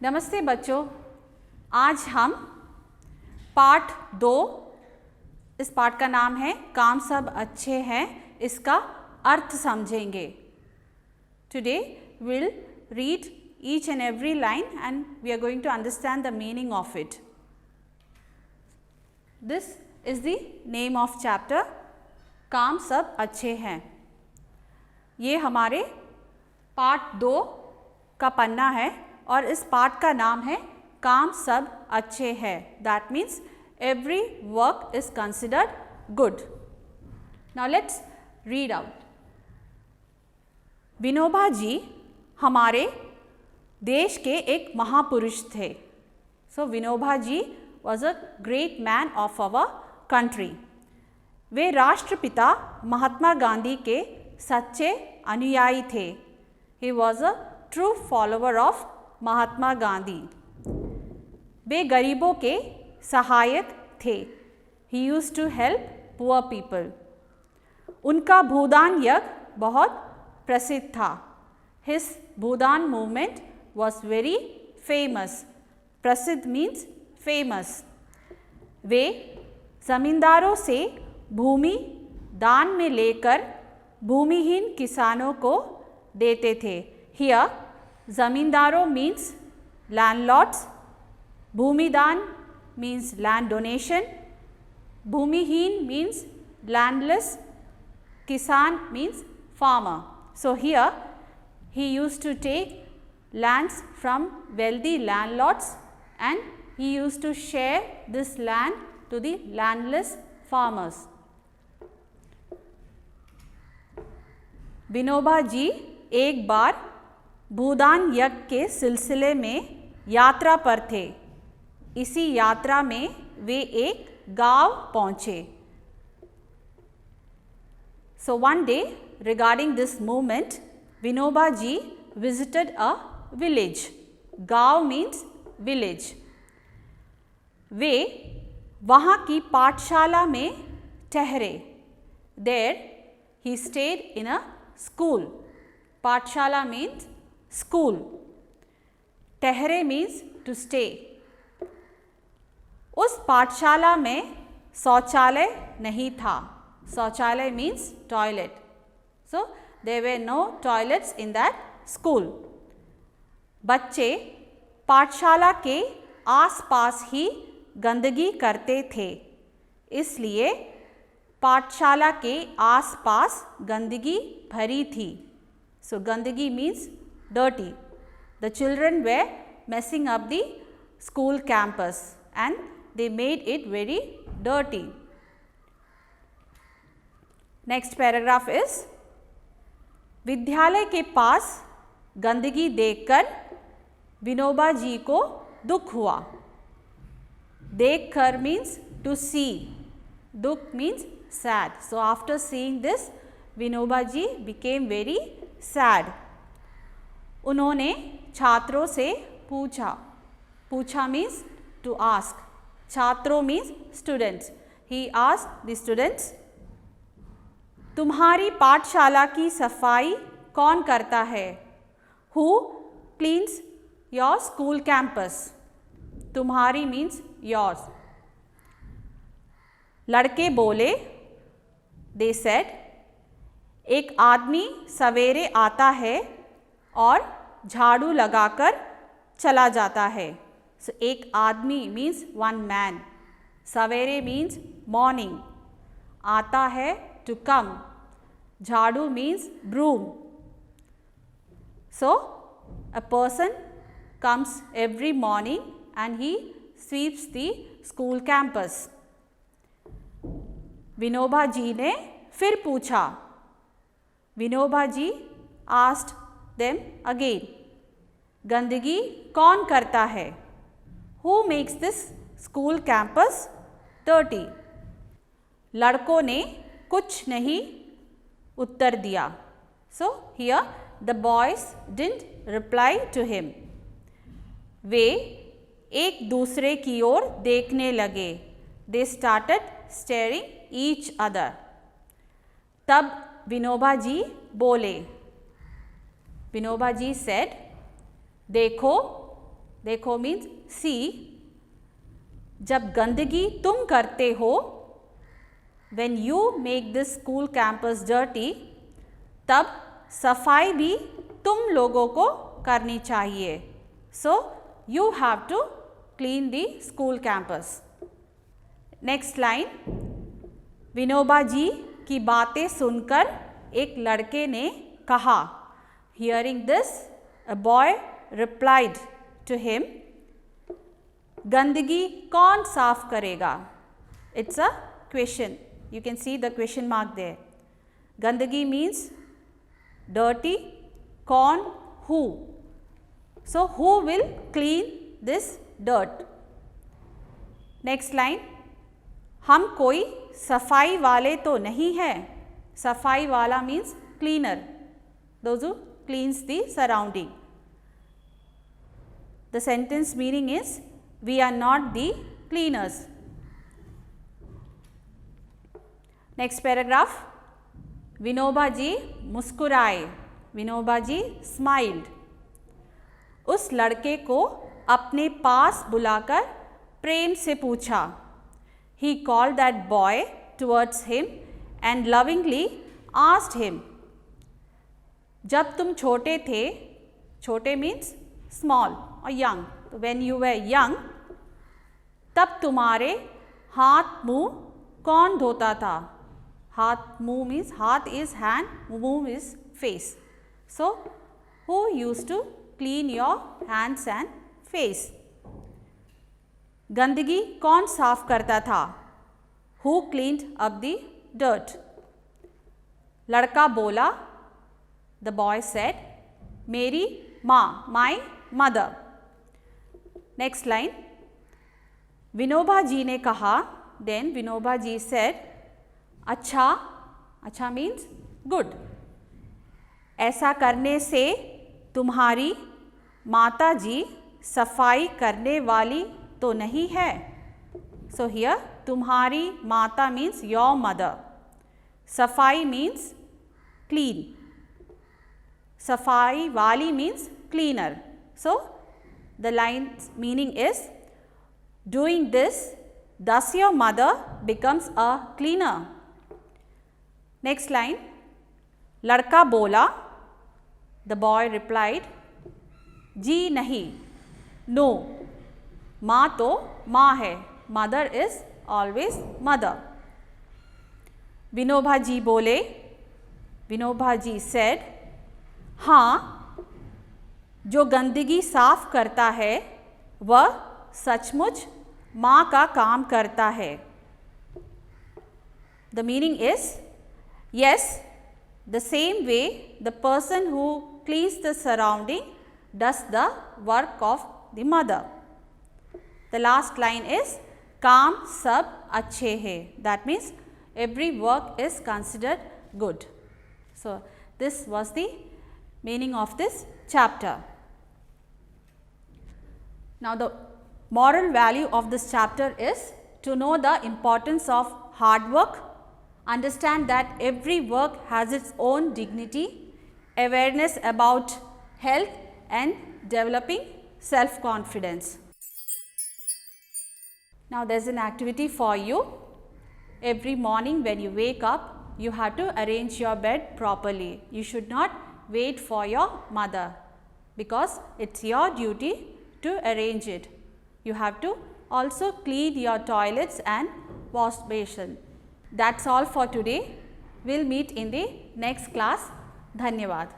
नमस्ते बच्चों, आज हम पाठ 2, इस पाठ का नाम है काम सब अच्छे हैं, इसका अर्थ समझेंगे। Today will read each and every line and we are going to understand the meaning of it. This is the name of chapter, काम सब अच्छे हैं। ये हमारे पाठ 2 का पन्ना है और इस पाठ का नाम है काम सब अच्छे हैं। That means every work is considered good. Now let's read out. Vinoba ji हमारे देश के एक महापुरुष थे। So Vinoba ji was a great man of our country. वे राष्ट्रपिता महात्मा गांधी के सच्चे अनुयायी थे। He was a true follower of Mahatma Gandhi. वे गरीबों के सहायक थे। He used to help poor people. उनका भूदान यज्ञ बहुत प्रसिद्ध था। His Bhoodan movement was very famous. प्रसिद्ध means famous. वे जमींदारों से भूमि दान में लेकर भूमिहीन किसानों को देते थे। Here जमींदारों means landlords, भूमिदान means land donation, भूमिहीन means landless, किसान means farmer. So here he used to take lands from wealthy landlords and he used to share this land to the landless farmers. Vinoba ji एक बार भूदान यज्ञ के सिलसिले में यात्रा पर थे। इसी यात्रा में वे एक गांव पहुंचे। So one day regarding this movement, Vinoba ji visited a village. गांव means village. वे वहाँ की पाठशाला में ठहरे। There he stayed in a school. पाठशाला means school. ठहरे means to stay. उस पाठशाला में शौचालय नहीं था। शौचालय means toilet. So there were no toilets in that school. बच्चे पाठशाला के आसपास ही गंदगी करते थे, इसलिए पाठशाला के आसपास गंदगी भरी थी। सो गंदगी means dirty. The children were messing up the school campus and they made it very dirty. Next paragraph is, विद्यालय के पास गंदगी देखकर विनोबा जी को दुख हुआ। देखकर मीन्स टू सी, दुख means sad. So after seeing this Vinoba ji became very sad. उन्होंने छात्रों से पूछा। पूछा मीन्स टू आस्क। छात्रों means students. He asked the students, तुम्हारी पाठशाला की सफाई कौन करता है? Who cleans your school campus? तुम्हारी means yours. लड़के बोले, they said, एक आदमी सवेरे आता है और झाड़ू लगाकर चला जाता है। So एक आदमी means one man. सवेरे means morning. आता है to come. झाड़ू means broom. So a person comes every morning and he sweeps the school campus. Vinoba ji ने फिर पूछा। Vinoba ji asked them again, गंदगी कौन करता है? Who makes this school campus dirty? लड़कों ने कुछ नहीं उत्तर दिया। So here the boys didn't reply to him. वे एक दूसरे की ओर देखने लगे। They started staring each other. तब विनोबा जी बोले। विनोबा जी said, देखो देखो मीन्स सी, जब गंदगी तुम करते हो, when you make this school campus dirty, तब सफाई भी तुम लोगों को करनी चाहिए. So you have to clean the school campus. Next line, Vinoba ji की बातें सुनकर एक लड़के ने कहा. Hearing this, a boy replied to him, गंदगी कौन साफ करेगा? It's a question. You can see the question mark there. Gandagi means dirty. Kaun? Who? So who will clean this dirt? Next line. हम कोई सफाई वाले तो नहीं हैं. सफाई वाला means cleaner. Those who cleans the surrounding. The sentence meaning is we are not the cleaners. Next paragraph, Vinoba ji मुस्कुराए. विनोबा जी स्माइल्ड. उस लड़के को अपने पास बुलाकर प्रेम से पूछा. He called that boy towards him and lovingly asked him, जब तुम छोटे थे, छोटे मीन्स स्मॉल और यंग, तो व्हेन यू वर यंग, तब तुम्हारे हाथ मुंह कौन धोता था? हाथ मुंह means हाथ is hand, मुंह is face. So who used to clean your hands and face? गंदगी कौन साफ करता था? Who cleaned up the dirt? लड़का बोला, the boy said, मेरी माँ, my mother. Next line, Vinoba ji ने कहा, then विनोबा जी said, अच्छा, अच्छा मीन्स गुड. ऐसा करने से तुम्हारी माता जी सफाई करने वाली तो नहीं है. सो हियर तुम्हारी माता मीन्स योर मदर. सफाई मीन्स क्लीन. सफाई वाली means cleaner. So the line meaning is doing this thus your mother becomes a cleaner. Next line, लड़का बोला, the boy replied, जी नहीं, no, माँ तो माँ है, mother is always mother. Vinoba ji बोले, विनोबा जी said, हाँ, जो गंदगी साफ करता है वह सचमुच माँ का काम करता है. The meaning is, yes, the same way the person who cleans the surrounding does the work of the mother. The last line is, काम सब अच्छे हैं. That means every work is considered good. So this was the meaning of this chapter. Now the moral value of this chapter is to know the importance of hard work, understand that every work has its own dignity, awareness about health and developing self-confidence. Now there is an activity for you. Every morning when you wake up, you have to arrange your bed properly. You should not wait for your mother because it's your duty to arrange it. You have to also clean your toilets and wash basin. That's all for today. We'll meet in the next class. Dhanyavad.